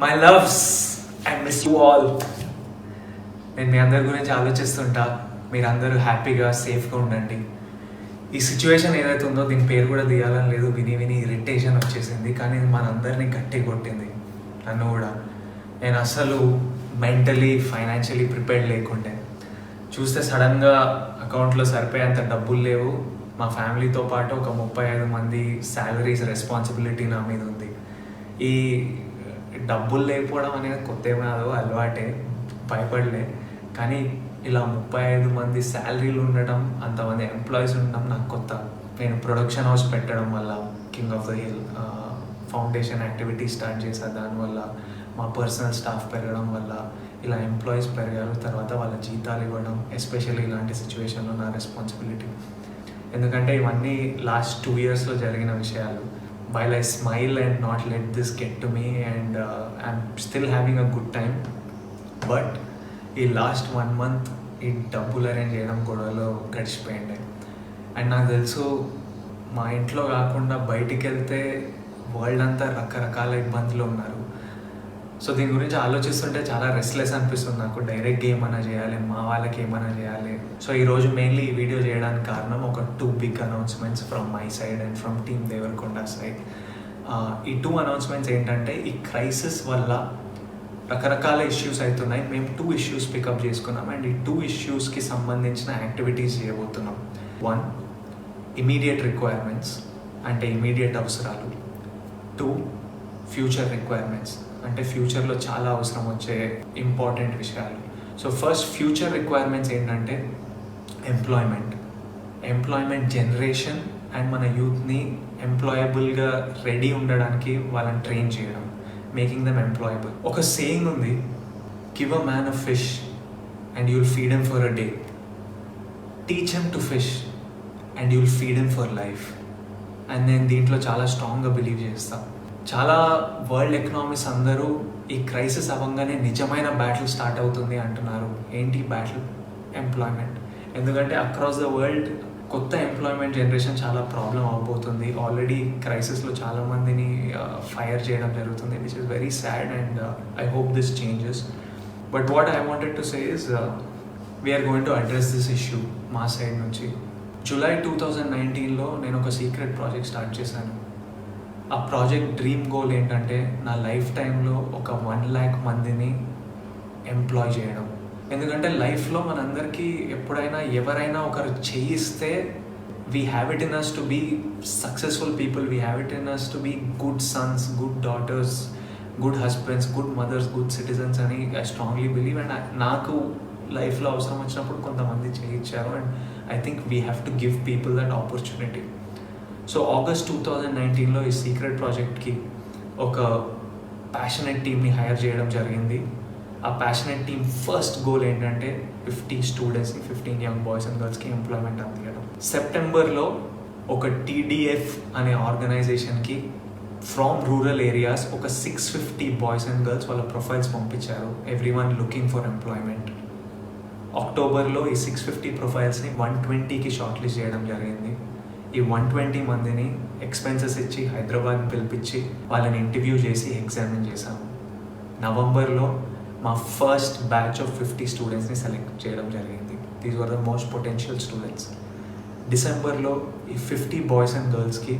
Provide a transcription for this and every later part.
My loves, I miss you all. నేను మీ అందరి గురించి ఆలోచిస్తుంటా. మీరందరూ హ్యాపీగా సేఫ్గా ఉండండి. ఈ సిచ్యువేషన్ ఏదైతే ఉందో దీని పేరు కూడా తీయాలని లేదు, విని విని ఇరిటేషన్ వచ్చేసింది. కానీ మనందరినీ గట్టి కొట్టింది, నన్ను కూడా. నేను అసలు మెంటలీ ఫైనాన్షియలీ ప్రిపేర్డ్ లేకుండే. చూస్తే సడన్గా అకౌంట్లో సరిపోయేంత డబ్బులు లేవు. మా ఫ్యామిలీతో పాటు ఒక 35 మంది శాలరీస్ రెస్పాన్సిబిలిటీ నా మీద ఉంది. ఈ డబ్బులు లేకపోవడం అనేది కొత్త కాదు, అలవాటే, భయపడలే. కానీ ఇలా 35 మంది శాలరీలు ఉండడం, అంతమంది ఎంప్లాయీస్ ఉండడం నాకు కొత్త. నేను ప్రొడక్షన్ హౌస్ పెట్టడం వల్ల, king of the hill foundation activity start చేశాను. దానివల్ల మా పర్సనల్ స్టాఫ్ పెరగడం వల్ల ఇలా ఎంప్లాయీస్ పెరగారు. తర్వాత వాళ్ళ జీతాలు ఇవ్వడం, ఎస్పెషల్లీ ఇలాంటి సిచ్యువేషన్లో నా రెస్పాన్సిబిలిటీ. ఎందుకంటే ఇవన్నీ లాస్ట్ 2 yearsలో జరిగిన విషయాలు. While I smile and not let this get to me, and I'm still having a good time, but ఈ లాస్ట్ 1 month ఈ డబ్బులు అరేంజ్ చేయడం గొడవలో గడిచిపోయింది. అండ్ నాకు తెలుసు మా ఇంట్లో కాకుండా బయటికి వెళ్తే వరల్డ్ అంతా రకరకాల ఇబ్బందులు ఉన్నారు. సో దీని గురించి ఆలోచిస్తుంటే చాలా రెస్ట్లెస్ అనిపిస్తుంది నాకు. డైరెక్ట్గా ఏమైనా చేయాలి, మా వాళ్ళకి ఏమైనా చేయాలి. సో ఈరోజు మెయిన్లీ ఈ వీడియో చేయడానికి కారణం ఒక 2 big announcements from my side and from team Devarakonda side. ఈ 2 అనౌన్స్మెంట్స్ ఏంటంటే, ఈ క్రైసిస్ వల్ల రకరకాల ఇష్యూస్ అవుతున్నాయి. మేము 2 issues పికప్ చేసుకున్నాం అండ్ ఈ 2 issuesకి సంబంధించిన యాక్టివిటీస్ చేయబోతున్నాం. 1, ఇమీడియట్ రిక్వైర్మెంట్స్ అంటే ఇమీడియట్ అవసరాలు. 2, ఫ్యూచర్ రిక్వైర్మెంట్స్ అంటే ఫ్యూచర్లో చాలా అవసరం వచ్చే ఇంపార్టెంట్ విషయాలు. సో ఫస్ట్ ఫ్యూచర్ రిక్వైర్మెంట్స్ ఏంటంటే ఎంప్లాయ్మెంట్ జనరేషన్ అండ్ మన యూత్ని ఎంప్లాయబుల్గా రెడీ ఉండడానికి వాళ్ళని ట్రైన్ చేయడం, మేకింగ్ దెమ్ ఎంప్లాయబుల్. ఒక సేయింగ్ ఉంది, give a man a fish and you'll feed him for a day, teach him to fish and you'll feed him for life. And నేను దీంట్లో చాలా స్ట్రాంగ్గా బిలీవ్ చేస్తాను. చాలా వరల్డ్ ఎకనామిక్స్ అందరూ ఈ క్రైసిస్ అవ్వగానే నిజమైన బ్యాటిల్ స్టార్ట్ అవుతుంది అంటున్నారు. ఏంటి బ్యాటిల్? ఎంప్లాయ్మెంట్. ఎందుకంటే అక్రాస్ ద వరల్డ్ కొత్త ఎంప్లాయ్మెంట్ జనరేషన్ చాలా ప్రాబ్లం అవబోతుంది. ఆల్రెడీ క్రైసిస్లో చాలామందిని ఫైర్ చేయడం జరుగుతుంది, which is very sad and I hope this changes. But what I wanted to say is we're going to address this issue మా side నుంచి. జూలై 2019లో నేను ఒక సీక్రెట్ ప్రాజెక్ట్ స్టార్ట్ చేశాను. ఆ ప్రాజెక్ట్ డ్రీమ్ గోల్ ఏంటంటే, నా లైఫ్ టైంలో ఒక 1 lakh మందిని ఎంప్లాయ్ చేయడం. ఎందుకంటే లైఫ్లో మనందరికీ ఎప్పుడైనా ఎవరైనా ఒకరు చేయిస్తే we have it in us to be successful people, we have it in us to be good sons, good daughters, good husbands, good mothers, good citizens అని ఐ స్ట్రాంగ్లీ బిలీవ్. అండ్ నాకు లైఫ్లో అవసరం వచ్చినప్పుడు కొంతమంది చేయించారు and I think we have to give people that opportunity. So August 2019లో ఈ secret ప్రాజెక్ట్కి ఒక ప్యాషనెట్ టీమ్ని హైర్ చేయడం జరిగింది. ఆ ప్యాషనెట్ టీమ్ ఫస్ట్ గోల్ ఏంటంటే 50 స్టూడెంట్స్ని, 15 యంగ్ బాయ్స్ అండ్ గర్ల్స్కి ఎంప్లాయ్మెంట్ అందించడం. సెప్టెంబర్లో ఒక TDF అనే ఆర్గనైజేషన్కి ఫ్రమ్ రూరల్ ఏరియాస్ ఒక 650 బాయ్స్ అండ్ గర్ల్స్ వాళ్ళ ప్రొఫైల్స్ పంపించారు, ఎవ్రీవన్ లుకింగ్ ఫర్ ఎంప్లాయ్మెంట్. అక్టోబర్లో ఈ 650 ప్రొఫైల్స్ని 120కి షార్ట్ లిస్ట్ చేయడం జరిగింది. ఈ 120 మందిని ఎక్స్పెన్సెస్ ఇచ్చి హైదరాబాద్ పిలిపించి వాళ్ళని ఇంటర్వ్యూ చేసి ఎగ్జామిన్ చేశాము. నవంబర్లో మా ఫస్ట్ బ్యాచ్ ఆఫ్ 50 స్టూడెంట్స్ని సెలెక్ట్ చేయడం జరిగింది. These were the most potential students. డిసెంబర్లో ఈ 50 బాయ్స్ అండ్ గర్ల్స్కి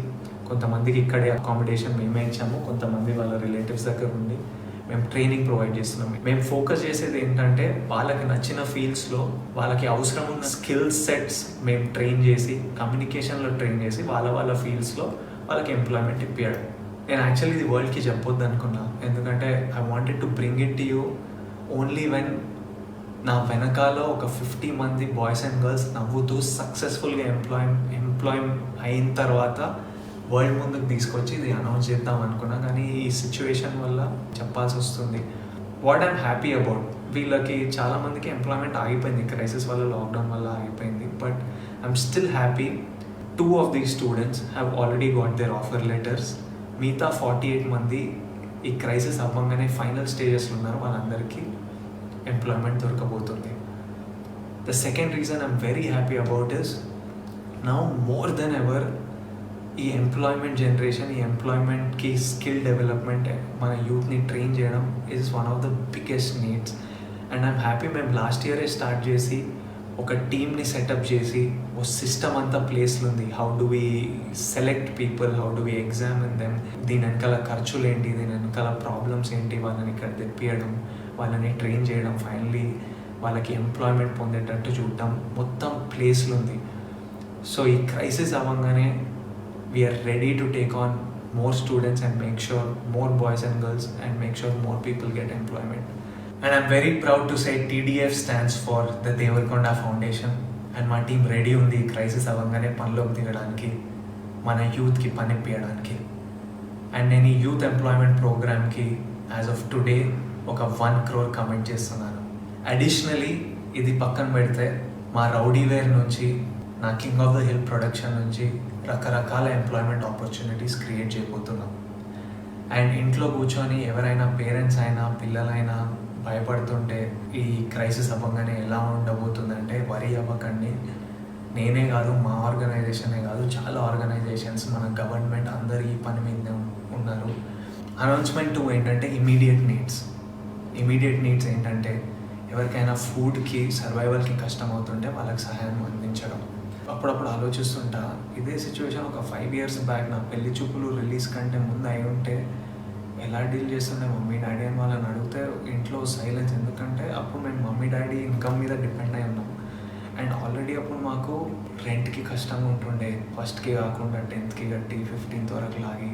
కొంతమందికి ఇక్కడే అకామిడేషన్ మేమే ఇచ్చాము, కొంతమంది వాళ్ళ రిలేటివ్స్ దగ్గర ఉండి మేము ట్రైనింగ్ ప్రొవైడ్ చేస్తున్నాం. మేము ఫోకస్ చేసేది ఏంటంటే, వాళ్ళకి నచ్చిన ఫీల్డ్స్లో వాళ్ళకి అవసరం ఉన్న స్కిల్ సెట్స్ మేము ట్రైన్ చేసి, కమ్యూనికేషన్లో ట్రైన్ చేసి వాళ్ళ ఫీల్డ్స్లో వాళ్ళకి ఎంప్లాయ్మెంట్ ఇప్పించడం. నేను యాక్చువల్లీ ఇది వరల్డ్కి చెప్పొద్దు అనుకున్నా, ఎందుకంటే I wanted to bring it to you only when నా వెనకాల ఒక 50 మంది బాయ్స్ అండ్ గర్ల్స్ నవ్వుతూ సక్సెస్ఫుల్గా ఎంప్లాయ్ అయిన తర్వాత వరల్డ్ ముందుకు తీసుకొచ్చి ఇది అనౌన్స్ చేద్దాం అనుకున్నా. కానీ ఈ సిచ్యువేషన్ వల్ల చెప్పాల్సి వస్తుంది. వాట్ ఐమ్ హ్యాపీ అబౌట్, వీళ్ళకి చాలామందికి ఎంప్లాయ్మెంట్ ఆగిపోయింది, క్రైసిస్ వల్ల, లాక్డౌన్ వల్ల ఆగిపోయింది. But I'm still happy 2 of these students have already got their offer letters. మిగతా 48 మంది ఈ క్రైసిస్ అవ్వగానే ఫైనల్ స్టేజెస్లో ఉన్నారు, వాళ్ళందరికీ ఎంప్లాయ్మెంట్ దొరకబోతుంది. The second reason I'm very happy about this, now more than ever ఈ ఎంప్లాయ్మెంట్ జనరేషన్, ఈ ఎంప్లాయ్మెంట్కి స్కిల్ డెవలప్మెంట్ మన యూత్ని ట్రైన్ చేయడం is one of the biggest needs. And I'm happy మేము లాస్ట్ ఇయరే స్టార్ట్ చేసి ఒక టీమ్ని సెటప్ చేసి ఓ సిస్టమ్ అంతా ప్లేస్లో ఉంది. How do we select people, how do we examine them, దీని వెనకాల ఖర్చులు ఏంటి, దీని వెనకాల ప్రాబ్లమ్స్ ఏంటి, వాళ్ళని ఇక్కడ తెప్పియడం, వాళ్ళని ట్రైన్ చేయడం, ఫైనలీ వాళ్ళకి ఎంప్లాయ్మెంట్ పొందేటట్టు చూడటం, మొత్తం ప్లేస్లో ఉంది. సో ఈ క్రైసిస్ అవ్వగానే we're ready to take on more students and make sure more boys and girls and make sure more people get employment. And I'm very proud to say TDF stands for the Devarakonda Foundation, and my team ready undi crisis avangane panloki digadaniki, mana youth ki pani piyadaaniki. And nenu youth employment program ki as of today oka 1 crore commit chestunnanu. Additionally idi pakkan pedithe ma rowdy wear nunchi నా king of the hill production నుంచి రకరకాల employment opportunities create చేయబోతున్నాం. And ఇంట్లో కూర్చొని ఎవరైనా parents అయినా పిల్లలైనా భయపడుతుంటే ఈ క్రైసిస్ అవ్వగానే ఎలా ఉండబోతుందంటే వరి అవ్వకండి. నేనే కాదు, మా ఆర్గనైజేషనే కాదు, చాలా ఆర్గనైజేషన్స్, మన గవర్నమెంట్ అందరు ఈ పని మీద ఉన్నారు. అనౌన్స్మెంట్ 2 ఏంటంటే ఇమీడియట్ నీడ్స్ ఏంటంటే ఎవరికైనా ఫుడ్కి సర్వైవల్కి కష్టం అవుతుంటే వాళ్ళకి సహాయం అందించడం. అప్పుడప్పుడు ఆలోచిస్తుంటా, ఇదే సిచ్యువేషన్ ఒక 5 years బ్యాక్ నా పెళ్లి చూపులు రిలీజ్ కంటే ముందు అయి ఉంటే ఎలా డీల్ చేస్తుండే మమ్మీ డాడీ అని వాళ్ళని అడిగితే ఇంట్లో సైలెన్స్. ఎందుకంటే అప్పుడు మేము మమ్మీ డాడీ ఇన్కమ్ మీద డిపెండ్ అయి ఉన్నాం. అండ్ ఆల్రెడీ అప్పుడు మాకు రెంట్కి కష్టంగా ఉంటుండే, ఫస్ట్కి కాకుండా 10th కట్టి 15th వరకు లాగి,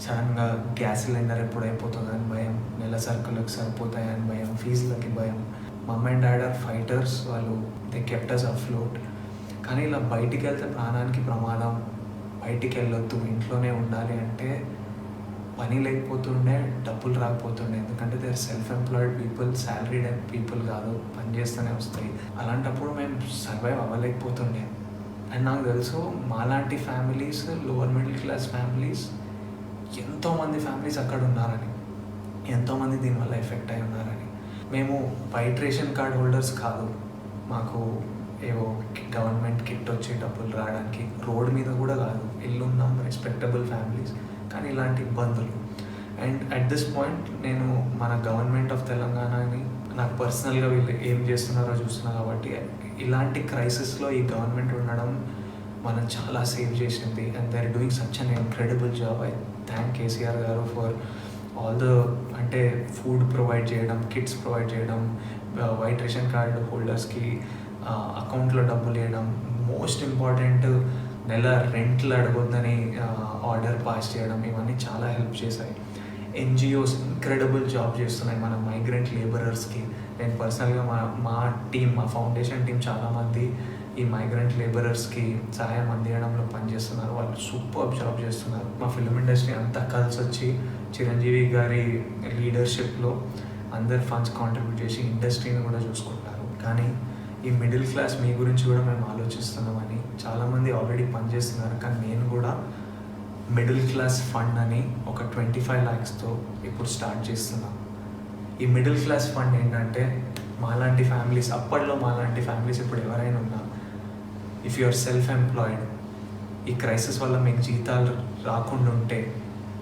సడన్గా గ్యాస్ సిలిండర్ ఎప్పుడు అయిపోతుందని భయం, నెల సరుకులకు సరిపోతాయని భయం, ఫీజులకి భయం. Mummy and dad are fighters, వాళ్ళు దే కెప్ట్ అస్ అఫ్లోట్. కానీ ఇలా బయటికి వెళ్తే ప్రాణానికి ప్రమాదం, బయటికి వెళ్ళొద్దు, ఇంట్లోనే ఉండాలి అంటే పని లేకపోతుండే, డబ్బులు రాకపోతుండే. ఎందుకంటే they are self employed people, salaried people కాదు, పని చేస్తూనే వస్తాయి. అలాంటప్పుడు మేము సర్వైవ్ అవ్వలేకపోతుండే. అండ్ నాకు తెలుసు మాలాంటి families, lower middle class families, ఎంతోమంది ఫ్యామిలీస్ అక్కడ ఉన్నారని, ఎంతోమంది దీనివల్ల ఎఫెక్ట్ అయి ఉన్నారని. మేము వైట్ రేషన్ కార్డ్ హోల్డర్స్ కాదు, మాకు ఏవో గవర్నమెంట్ కిట్ వచ్చి డబ్బులు రావడానికి, రోడ్ మీద కూడా కాదు, ఇల్లు ఉన్నాం, రెస్పెక్టబుల్ ఫ్యామిలీస్, కానీ ఇలాంటి ఇబ్బందులు. అండ్ అట్ దిస్ పాయింట్ నేను మన గవర్నమెంట్ ఆఫ్ తెలంగాణని, నాకు పర్సనల్గా వీళ్ళు ఏం చేస్తున్నారో చూస్తున్నా కాబట్టి ఇలాంటి క్రైసిస్లో ఈ గవర్నమెంట్ ఉండడం మనం చాలా సేవ్ చేసింది. And they are doing such an incredible job. I thank KCR garu for all the, అంటే ఫుడ్ ప్రొవైడ్ చేయడం, కిట్స్ ప్రొవైడ్ చేయడం, వైట్ రేషన్ కార్డు హోల్డర్స్కి అకౌంట్లో డబ్బులు వేయడం, మోస్ట్ ఇంపార్టెంట్ నెల రెంట్లు అడగొద్దని ఆర్డర్ పాస్ చేయడం, ఇవన్నీ చాలా హెల్ప్ చేశాయి. ఎన్జిఓస్ ఇంక్రెడిబుల్ జాబ్ చేస్తున్నాయి మన మైగ్రెంట్ లేబరర్స్కి. నేను పర్సనల్గా మా టీం, మా ఫౌండేషన్ టీం చాలామంది ఈ మైగ్రెంట్ లేబరర్స్కి సహాయం అందించడంలో పనిచేస్తున్నారు. వాళ్ళు సూపర్ జాబ్ చేస్తున్నారు. మా ఫిల్మ్ ఇండస్ట్రీ అంతా కలిసి వచ్చి చిరంజీవి గారి లీడర్షిప్లో అందరు ఫండ్స్ కాంట్రిబ్యూట్ చేసి ఇండస్ట్రీని కూడా చూసుకుంటారు. కానీ ఈ మిడిల్ క్లాస్ మీ గురించి కూడా మేము ఆలోచిస్తున్నామని చాలామంది ఆల్రెడీ పనిచేస్తున్నారు. కానీ నేను కూడా మిడిల్ క్లాస్ ఫండ్ అని ఒక 25 lakhsతో ఇప్పుడు స్టార్ట్ చేస్తున్నాను. ఈ మిడిల్ క్లాస్ ఫండ్ ఏంటంటే మాలాంటి ఫ్యామిలీస్, అప్పట్లో మాలాంటి ఫ్యామిలీస్ ఇప్పుడు ఎవరైనా ఉన్నా, if you are self employed, ఈ క్రైసిస్ వల్ల మీకు జీతాలు రాకుండా ఉంటే,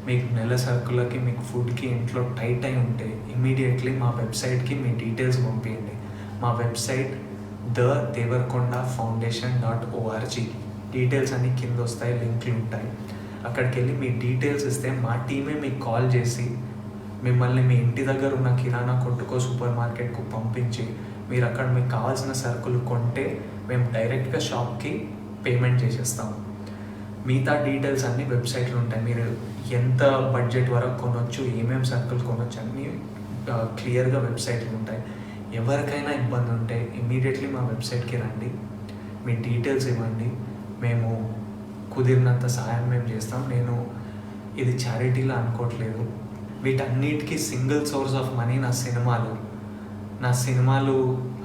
మీకు నెల సరుకులకి, మీకు ఫుడ్కి ఇంట్లో టైట్ అయి ఉంటే, ఇమ్మీడియట్లీ మా వెబ్సైట్కి మీ డీటెయిల్స్ పంపించండి. మా వెబ్సైట్ thedevarkondafoundation.org. డీటెయిల్స్ అన్నీ కింద వస్తాయి, లింక్లు ఉంటాయి. అక్కడికి వెళ్ళి మీ డీటెయిల్స్ ఇస్తే మా టీమే మీకు కాల్ చేసి మిమ్మల్ని మీ ఇంటి దగ్గర ఉన్న కిరాణా కొట్టుకో, సూపర్ మార్కెట్కు పంపించి మీరు అక్కడ మీకు కావాల్సిన సరుకులు కొంటే మేము డైరెక్ట్గా షాప్కి పేమెంట్ చేసేస్తాము. మిగతా డీటెయిల్స్ అన్నీ వెబ్సైట్లో ఉంటాయి. మీరు ఎంత బడ్జెట్ వరకు కొనవచ్చు, ఏమేమి సరుకులు కొనవచ్చు అన్నీ క్లియర్గా వెబ్సైట్లో ఉంటాయి. ఎవరికైనా ఇబ్బంది ఉంటే ఇమ్మీడియట్లీ మా వెబ్సైట్కి రండి, మీ డీటెయిల్స్ ఇవ్వండి, మేము కుదిరినంత సహాయం మేము చేస్తాం. నేను ఇది చారిటీలా అనుకోవట్లేదు. వీటన్నిటికీ సింగిల్ సోర్స్ ఆఫ్ మనీ నా సినిమాలు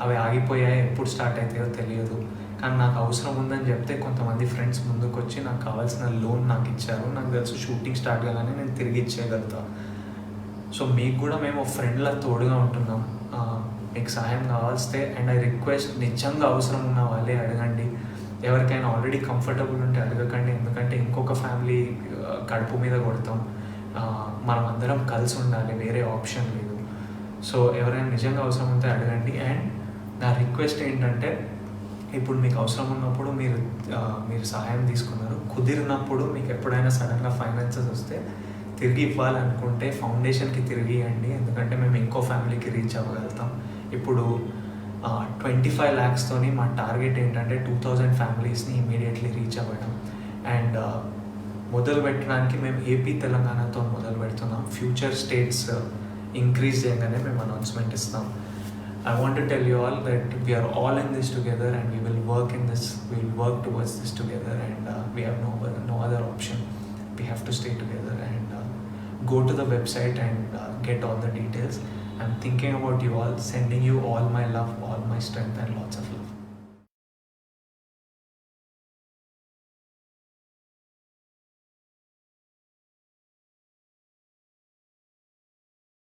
అవి ఆగిపోయాయి, ఎప్పుడు స్టార్ట్ అవుతాయో తెలియదు. కానీ నాకు అవసరం ఉందని చెప్తే కొంతమంది ఫ్రెండ్స్ ముందుకు వచ్చి నాకు కావాల్సిన లోన్ నాకు ఇచ్చారు. నాకు తెలుసు షూటింగ్ స్టార్ట్ కాగానే నేను తిరిగి ఇచ్చేయగలుగుతా. సో మీకు కూడా మేము ఫ్రెండ్లా తోడుగా ఉంటున్నాం. మీకు సహాయం కావాల్స్తే, అండ్ ఐ రిక్వెస్ట్, నిజంగా అవసరం ఉన్న వాళ్ళే అడగండి. ఎవరికైనా ఆల్రెడీ కంఫర్టబుల్ ఉంటే అడగకండి, ఎందుకంటే ఇంకొక ఫ్యామిలీ కడుపు మీద కొడతాం. మనం అందరం కలిసి ఉండాలి, వేరే ఆప్షన్ లేదు. సో ఎవరైనా నిజంగా అవసరం ఉంటే అడగండి. అండ్ నా రిక్వెస్ట్ ఏంటంటే, ఇప్పుడు మీకు అవసరం ఉన్నప్పుడు మీరు సహాయం తీసుకున్నారు, కుదిరినప్పుడు మీకు ఎప్పుడైనా సడన్గా ఫైనాన్సెస్ వస్తే తిరిగి ఇవ్వాలనుకుంటే ఫౌండేషన్కి తిరిగి ఇవ్వండి, ఎందుకంటే మేము ఇంకో ఫ్యామిలీకి రీచ్ అవ్వగలుగుతాం. ఇప్పుడు 25 lakhస్తోని మా టార్గెట్ ఏంటంటే 2000 ఫ్యామిలీస్ని ఇమీడియట్లీ రీచ్ అవ్వడం. అండ్ మొదలు పెట్టడానికి మేము ఏపీ తెలంగాణతో మొదలు పెడుతున్నాం. ఫ్యూచర్ స్టేట్స్ ఇంక్రీజ్ చేయగానే మేము అనౌన్స్మెంట్ ఇస్తాం. I want to tell you all that we are all in this together, and we will work towards this together, and we have no other option. We have to stay together, and go to the website and get all the details. I'm thinking about you all, sending you all my love, all my strength, and lots of love.